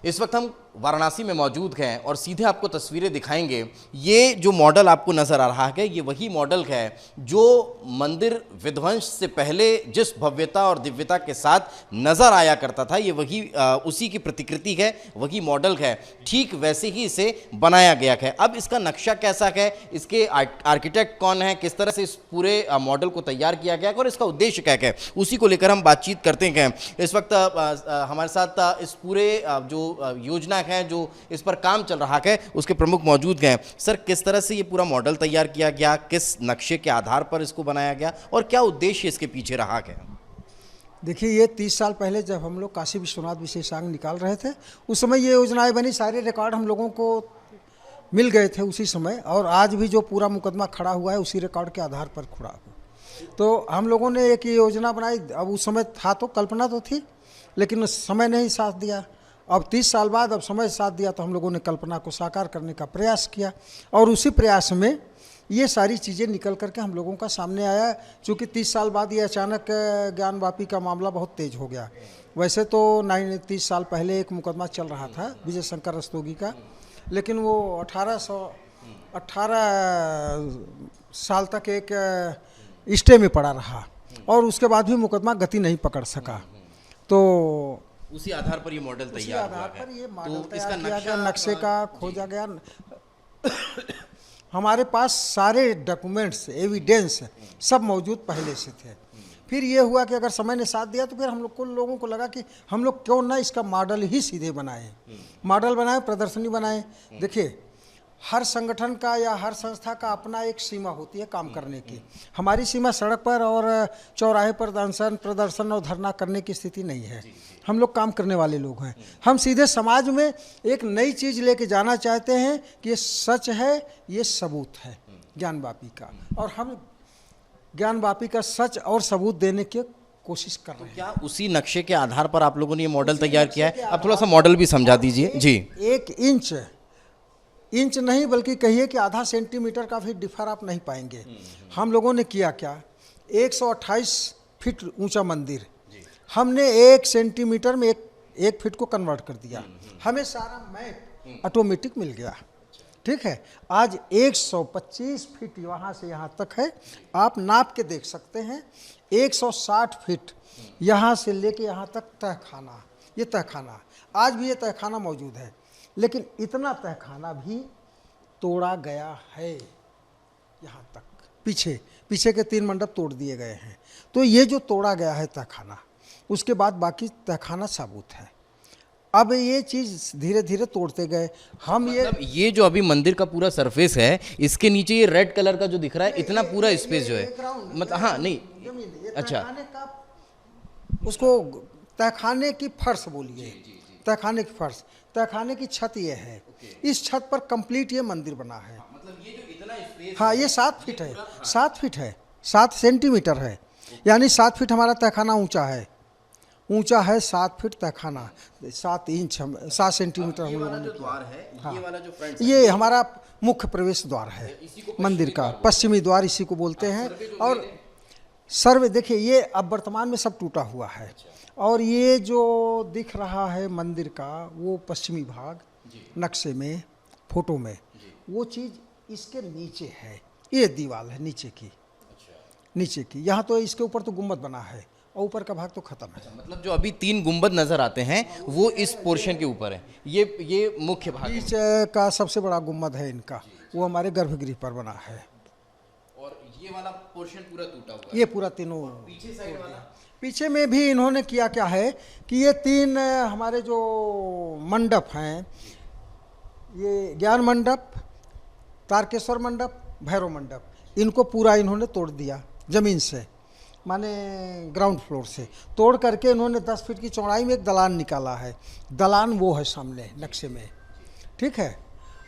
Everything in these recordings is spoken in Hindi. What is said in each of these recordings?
इस वक्त हम वाराणसी में मौजूद हैं और सीधे आपको तस्वीरें दिखाएंगे। ये जो मॉडल आपको नज़र आ रहा है ये वही मॉडल है जो मंदिर विध्वंस से पहले जिस भव्यता और दिव्यता के साथ नज़र आया करता था, ये वही उसी की प्रतिकृति है, वही मॉडल है। ठीक वैसे ही इसे बनाया गया है। अब इसका नक्शा कैसा है, इसके आर्किटेक्ट कौन है, किस तरह से इस पूरे मॉडल को तैयार किया गया और इसका उद्देश्य क्या है, उसी को लेकर हम बातचीत करते हैं। इस वक्त हमारे साथ इस पूरे जो योजना है, जो इस पर काम चल रहा है, उसके प्रमुख मौजूद हैं। सर, किस तरह से ये पूरा मॉडल तैयार किया गया, किस नक्शे के आधार पर इसको बनाया गया और क्या उद्देश्य इसके पीछे रहा है? देखिए, ये 30 साल पहले जब हम लोग काशी विश्वनाथ विशेषांग निकाल रहे थे, उस समय ये योजनाएं बनी, सारे रिकॉर्ड हम लोगों को मिल गए थे उसी समय। और आज भी जो पूरा मुकदमा खड़ा हुआ है उसी रिकॉर्ड के आधार पर खड़ा हुआ। तो हम लोगों ने एक योजना बनाई। अब उस समय था तो कल्पना तो थी, लेकिन उस समय ने ही साथ दिया। अब 30 साल बाद अब समय साथ दिया तो हम लोगों ने कल्पना को साकार करने का प्रयास किया और उसी प्रयास में ये सारी चीज़ें निकल करके हम लोगों का सामने आया। चूँकि 30 साल बाद ये अचानक ज्ञानवापी का मामला बहुत तेज हो गया। वैसे तो 30 साल पहले एक मुकदमा चल रहा था विजय शंकर रस्तोगी का, लेकिन वो 18 साल तक एक स्टे में पड़ा रहा और उसके बाद भी मुकदमा गति नहीं पकड़ सका। तो उसी आधार पर ये मॉडल तैयार हुआ है। ये मॉडल तैयार किया गया, नक्शे का खोजा गया। हमारे पास सारे डॉक्यूमेंट्स, एविडेंस सब मौजूद पहले से थे। फिर ये हुआ कि अगर समय ने साथ दिया तो फिर हम लोगों को लगा कि हम लोग क्यों ना इसका मॉडल ही सीधे बनाएं, मॉडल बनाएं, प्रदर्शनी बनाएं। देखिए, हर संगठन का या हर संस्था का अपना एक सीमा होती है काम करने की। हमारी सीमा सड़क पर और चौराहे पर प्रदर्शन और धरना करने की स्थिति नहीं है। हम लोग काम करने वाले लोग हैं। हम सीधे समाज में एक नई चीज़ लेके जाना चाहते हैं कि ये सच है, ये सबूत है ज्ञानवापी का, और हम ज्ञानवापी का सच और सबूत देने की कोशिश कर रहे हैं। क्या उसी नक्शे के आधार पर आप लोगों ने ये मॉडल तैयार किया है? अब थोड़ा सा मॉडल भी समझा दीजिए जी। 1 इंच नहीं, बल्कि कहिए कि आधा सेंटीमीटर का भी डिफर आप नहीं पाएंगे। हम लोगों ने किया क्या, 128 फीट ऊंचा मंदिर हमने 1 सेंटीमीटर में 1 फीट को कन्वर्ट कर दिया। हमें सारा मैप ऑटोमेटिक मिल गया। ठीक है, आज 125 फीट वहाँ से यहाँ तक है, आप नाप के देख सकते हैं। 160 फीट यहाँ से लेके यहाँ तक तहखाना, ये तहखाना आज भी ये तहखाना मौजूद है, लेकिन इतना तहखाना भी तोड़ा गया है। यहाँ तक पीछे के 3 मंडप तोड़ दिए गए हैं। तो ये जो तोड़ा गया है तहखाना, उसके बाद बाकी तहखाना साबुत है। अब ये चीज़ धीरे धीरे तोड़ते गए हम। मतलब ये जो अभी मंदिर का पूरा सरफेस है, इसके नीचे ये रेड कलर का जो दिख रहा है, इतना पूरा स्पेस जो है, मतलब हाँ नहीं, अच्छा, उसको तहखाने की फर्श बोलिए, तहखाने की फर्श, तहखाने की छत ये है। इस छत पर कंप्लीट ये मंदिर बना है। मतलब ये जो इतना स्पेस, हाँ, ये 7 फीट है, 7 फीट है, 7 सेंटीमीटर है, यानी 7 फीट हमारा तहखाना ऊंचा है। 7 फीट तहखाना, 7 इंच 7 सेंटीमीटर हम लोगों ने द्वार है। हाँ, ये वाला जो फ्रंट, ये हमारा मुख्य प्रवेश द्वार है मंदिर का, पश्चिमी द्वार इसी को बोलते हैं। और सर्वे देखिए, ये अब वर्तमान में सब टूटा हुआ है। और ये जो दिख रहा है मंदिर का, वो पश्चिमी भाग नक्शे में, फोटो में, वो चीज़ इसके नीचे है। ये दीवार है नीचे की, यहाँ तो इसके ऊपर तो गुम्बद बना है और ऊपर का भाग तो खत्म है। मतलब जो अभी 3 गुंबद नजर आते हैं वो इस पोर्शन के ऊपर है। ये मुख्य भाग है। बीच का सबसे बड़ा गुम्बद है इनका, वो हमारे गर्भगृह पर बना है। और ये वाला पोर्शन पूरा टूटा हुआ है। ये पूरा तीनों, पीछे साइड वाला, पीछे में भी इन्होंने किया क्या है कि ये 3 हमारे जो मंडप हैं, ये ज्ञान मंडप, तारकेश्वर मंडप, भैरव मंडप, इनको पूरा इन्होंने तोड़ दिया ज़मीन से, माने ग्राउंड फ्लोर से तोड़ करके इन्होंने 10 फीट की चौड़ाई में एक दलान निकाला है। दलान वो है सामने नक्शे में, ठीक है।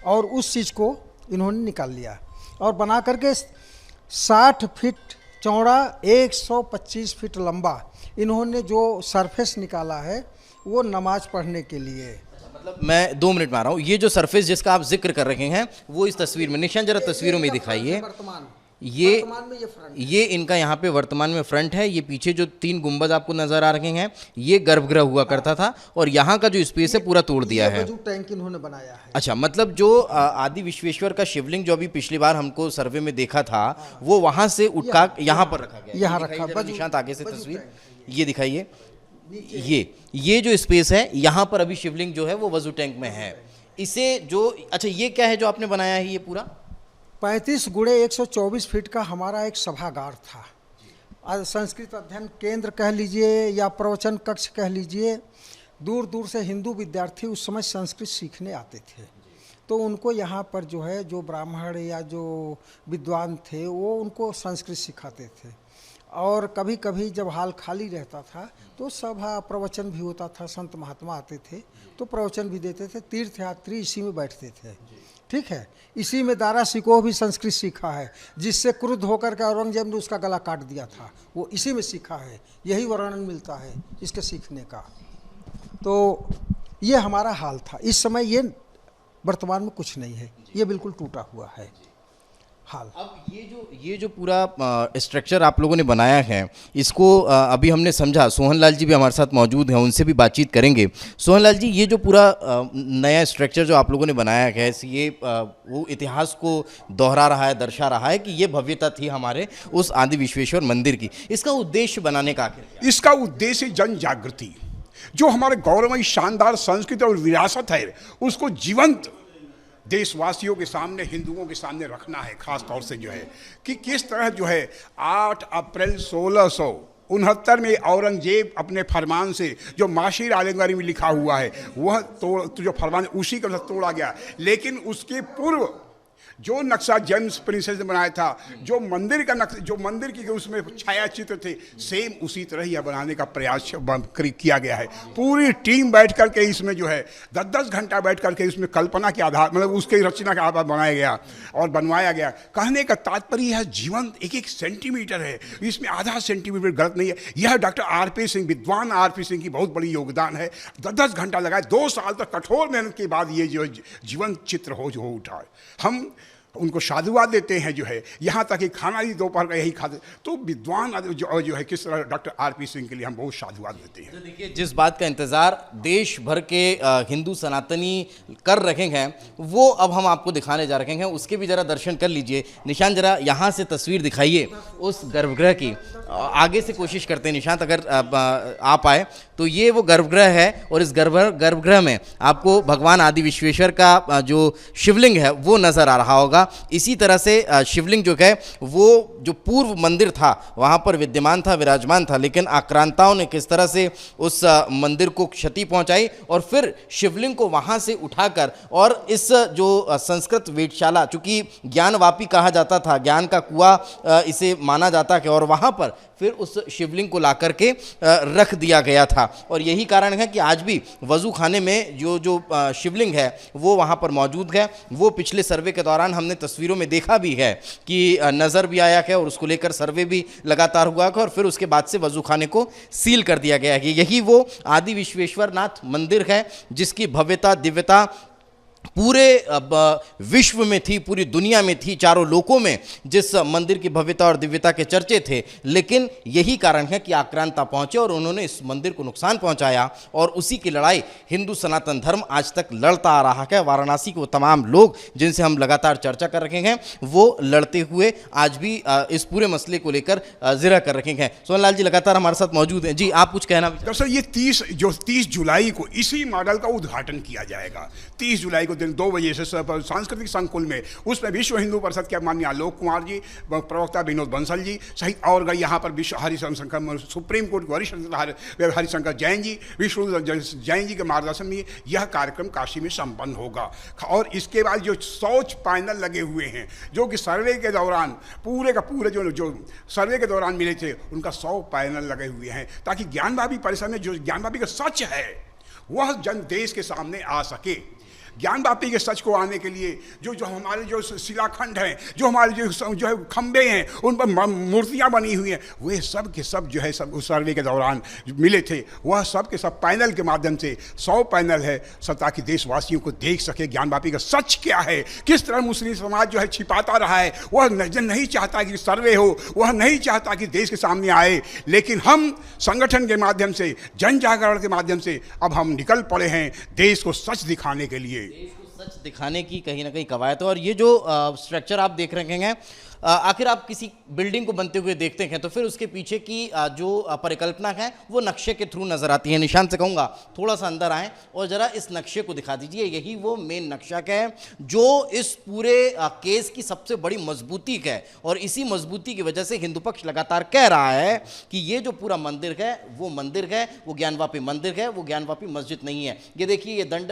और उस चीज़ को इन्होंने निकाल लिया और बना करके 60 फीट चौड़ा, 125 फीट लंबा इन्होंने जो सरफेस निकाला है वो नमाज पढ़ने के लिए। मतलब मैं 2 मिनट में आ रहा हूँ। ये जो सरफेस जिसका आप जिक्र कर रहे हैं वो इस तस्वीर में, निशान जरा तस्वीरों में दिखाइए। ये वर्तमान में ये फ्रंट ये इनका यहाँ पे वर्तमान में फ्रंट है। ये पीछे जो 3 गुंबद आपको नजर आ रहे हैं ये गर्भगृह हुआ करता था और यहाँ का जो स्पेस है पूरा तोड़ दिया है। वजू टैंक इन्होंने बनाया है। अच्छा, मतलब जो आदि विश्वेश्वर का शिवलिंग जो अभी पिछली बार हमको सर्वे में देखा था वो वहां से उठा यहाँ पर रखा गया। यहाँ ये रखा, दिखाइए जरा वजू- निशांत आगे से वजू तस्वीर टैंक। ये दिखाइए। ये जो स्पेस है यहाँ पर अभी शिवलिंग जो है वो वजू टैंक में है। इसे जो अच्छा ये क्या है जो आपने बनाया है ये पूरा? 35 गुणे 124 फीट का हमारा एक सभागार था। आज संस्कृत अध्ययन केंद्र कह लीजिए या प्रवचन कक्ष कह लीजिए। दूर दूर से हिंदू विद्यार्थी उस समय संस्कृत सीखने आते थे, तो उनको यहाँ पर जो है जो ब्राह्मण या जो विद्वान थे वो उनको संस्कृत सिखाते थे। और कभी कभी जब हाल खाली रहता था तो सभा प्रवचन भी होता था, संत महात्मा आते थे तो प्रवचन भी देते थे। तीर्थयात्री इसी में बैठते थे, ठीक है। इसी में दारा सिकोह भी संस्कृत सीखा है, जिससे क्रुद्ध होकर के औरंगजेब ने उसका गला काट दिया था, वो इसी में सीखा है। यही वर्णन मिलता है इसके सीखने का। तो ये हमारा हाल था। इस समय ये वर्तमान में कुछ नहीं है, ये बिल्कुल टूटा हुआ है हाल। अब ये जो पूरा स्ट्रक्चर आप लोगों ने बनाया है इसको अभी हमने समझा। सोहनलाल जी भी हमारे साथ मौजूद हैं, उनसे भी बातचीत करेंगे। सोहनलाल जी, ये जो पूरा नया स्ट्रक्चर जो आप लोगों ने बनाया है ये वो इतिहास को दोहरा रहा है, दर्शा रहा है कि ये भव्यता थी हमारे उस आदि विश्वेश्वर मंदिर की। इसका उद्देश्य बनाने का आखिर क्या? इसका उद्देश्य जन जागृति, जो हमारे गौरवमयी शानदार संस्कृति और विरासत है उसको जीवंत देशवासियों के सामने, हिंदुओं के सामने रखना है। खास तौर से जो है कि किस तरह जो है 8 अप्रैल 1669 में औरंगजेब अपने फरमान से जो माशीर आलमगीर में लिखा हुआ है वह तो जो फरमान उसी का तोड़ा गया। लेकिन उसके पूर्व जो नक्शा जेम्स प्रिंसेस ने बनाया था, जो मंदिर का नक्शा, जो मंदिर की उसमें छाया चित्र थे, सेम उसी तरह यह बनाने का प्रयास किया गया है। पूरी टीम बैठ करके इसमें जो है 10-10 घंटा बैठ करके इसमें कल्पना के आधार, मतलब उसके रचना के आधार बनाया गया और बनवाया गया। कहने का तात्पर्य यह जीवंत 1-1 सेंटीमीटर है, इसमें आधा सेंटीमीटर गलत नहीं है। यह डॉक्टर आर.पी. सिंह, विद्वान आर.पी. सिंह की बहुत बड़ी योगदान है। 10-10 घंटा लगाए, 2 साल तक कठोर मेहनत के बाद ये जो जीवंत चित्र हो उठा है। हम उनको साधुवाद देते हैं जो है, यहाँ तक कि खाना भी दोपहर का यही खाते। तो विद्वान जो है किस तरह डॉक्टर आर.पी. सिंह के लिए हम बहुत साधुवाद देते हैं। तो देखिए, जिस बात का इंतजार देश भर के हिंदू सनातनी कर रखे हैं वो अब हम आपको दिखाने जा रहे हैं, उसके भी जरा दर्शन कर लीजिए। निशांत जरा यहाँ से तस्वीर दिखाइए उस गर्भगृह की। आगे से कोशिश करते हैं निशांत, अगर आप आए तो ये वो गर्भगृह है और इस गर्भगृह में आपको भगवान आदि विश्वेश्वर का जो शिवलिंग है वो नजर आ रहा होगा। इसी तरह से शिवलिंग जो है वो जो पूर्व मंदिर था वहाँ पर विद्यमान था, विराजमान था, लेकिन आक्रांताओं ने किस तरह से उस मंदिर को क्षति पहुंचाई और फिर शिवलिंग को वहाँ से उठाकर और इस जो संस्कृत वेधशाला, चूँकि ज्ञानवापी कहा जाता था, ज्ञान का कुआं इसे माना जाता है, और वहाँ पर फिर उस शिवलिंग को ला करके रख दिया गया था। और यही कारण है कि आज भी वज़ू खाने में जो शिवलिंग है वो वहाँ पर मौजूद है। वो पिछले सर्वे के दौरान हमने तस्वीरों में देखा भी है कि नज़र भी आया है और उसको लेकर सर्वे भी लगातार हुआ है और फिर उसके बाद से वज़ू खाने को सील कर दिया गया है। यही वो आदि विश्वेश्वर नाथ मंदिर है जिसकी भव्यता, दिव्यता पूरे विश्व में थी, पूरी दुनिया में थी, चारों लोकों में जिस मंदिर की भव्यता और दिव्यता के चर्चे थे। लेकिन यही कारण है कि आक्रांता पहुंचे और उन्होंने इस मंदिर को नुकसान पहुंचाया और उसी की लड़ाई हिंदू सनातन धर्म आज तक लड़ता आ रहा है। वाराणसी के वो तमाम लोग जिनसे हम लगातार चर्चा कर रखे हैं वो लड़ते हुए आज भी इस पूरे मसले को लेकर जिक्र कर रखे हैं। सोहनलाल जी लगातार हमारे साथ मौजूद हैं। जी, आप कुछ कहना? दरअसल ये 30 जुलाई को इसी मॉडल का उद्घाटन किया जाएगा। 30 जुलाई को दिन 2 बजे से सांस्कृतिक संकुल में, उसमें विश्व हिंदू परिषद के माननीय आलोक कुमार जी, प्रवक्ता विनोद बंसल जी सहित और यहाँ पर विश्व हरिशंकर सुप्रीम कोर्ट के वरिष्ठ हरिशंकर जैन जी, विष्णु जैन जी के मार्गदर्शन में यह कार्यक्रम काशी में संपन्न होगा। और इसके बाद जो शौच पैनल लगे हुए हैं जो कि सर्वे के दौरान पूरे का पूरे जो सर्वे के दौरान मिले थे उनका 100 पैनल लगे हुए हैं, ताकि ज्ञानवापी परिसर में जो ज्ञानवापी का सच है वह जन देश के सामने आ सके। ज्ञानवापी के सच को आने के लिए जो जो हमारे जो शिलाखंड हैं, जो हमारे जो है खंबे हैं, उन पर मूर्तियां बनी हुई हैं, वे सब के सब जो है सब उस सर्वे के दौरान मिले थे। वह सब के सब पैनल के माध्यम से 100 पैनल है सब, ताकि देशवासियों को देख सके ज्ञानवापी का सच क्या है, किस तरह मुस्लिम समाज जो है छिपाता रहा है। वह नहीं चाहता कि सर्वे हो, वह नहीं चाहता कि देश के सामने आए, लेकिन हम संगठन के माध्यम से, जन जागरण के माध्यम से अब हम निकल पड़े हैं देश को सच दिखाने के लिए। देश को सच दिखाने की कहीं ना कहीं कवायद है। और ये जो स्ट्रक्चर आप देख रहे हैं, आखिर आप किसी बिल्डिंग को बनते हुए देखते हैं तो फिर उसके पीछे की जो परिकल्पना है वो नक्शे के थ्रू नजर आती है। निशान से कहूँगा थोड़ा सा अंदर आएँ और ज़रा इस नक्शे को दिखा दीजिए। यही वो मेन नक्शा है जो इस पूरे केस की सबसे बड़ी मजबूती है, और इसी मजबूती की वजह से हिंदू पक्ष लगातार कह रहा है कि ये जो पूरा मंदिर है वो ज्ञानवापी मंदिर है, वो ज्ञानवापी मस्जिद नहीं है। ये देखिए, ये दंड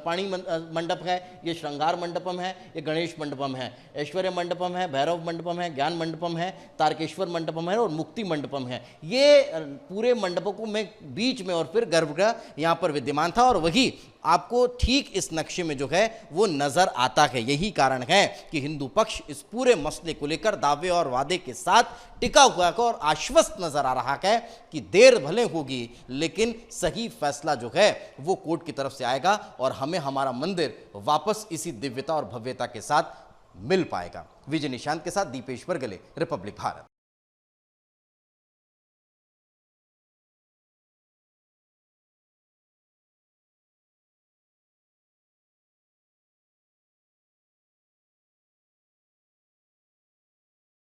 पाणी मंडप है, ये श्रृंगार मंडपम है, ये गणेश मंडपम है, ऐश्वर्य मंडपम है, भैरव मंडपम है, ज्ञान मंडपम है, तारकेश्वर मंडपम है और मुक्ति मंडपम है। ये पूरे मंडपों में बीच में और फिर गर्भगृह यहाँ पर विद्यमान था, और वही आपको ठीक इस नक्शे में जो है वो नजर आता है। यही कारण है कि हिंदू पक्ष इस पूरे मसले को लेकर दावे और वादे के साथ टिका हुआ है और आश्वस्त नजर आ रहा है कि देर भले होगी लेकिन सही फैसला जो है वो कोर्ट की तरफ से आएगा और हमें हमारा मंदिर वापस इसी दिव्यता और भव्यता के साथ मिल पाएगा। विजय निशांत के साथ दीपेश बरगले, रिपब्लिक भारत।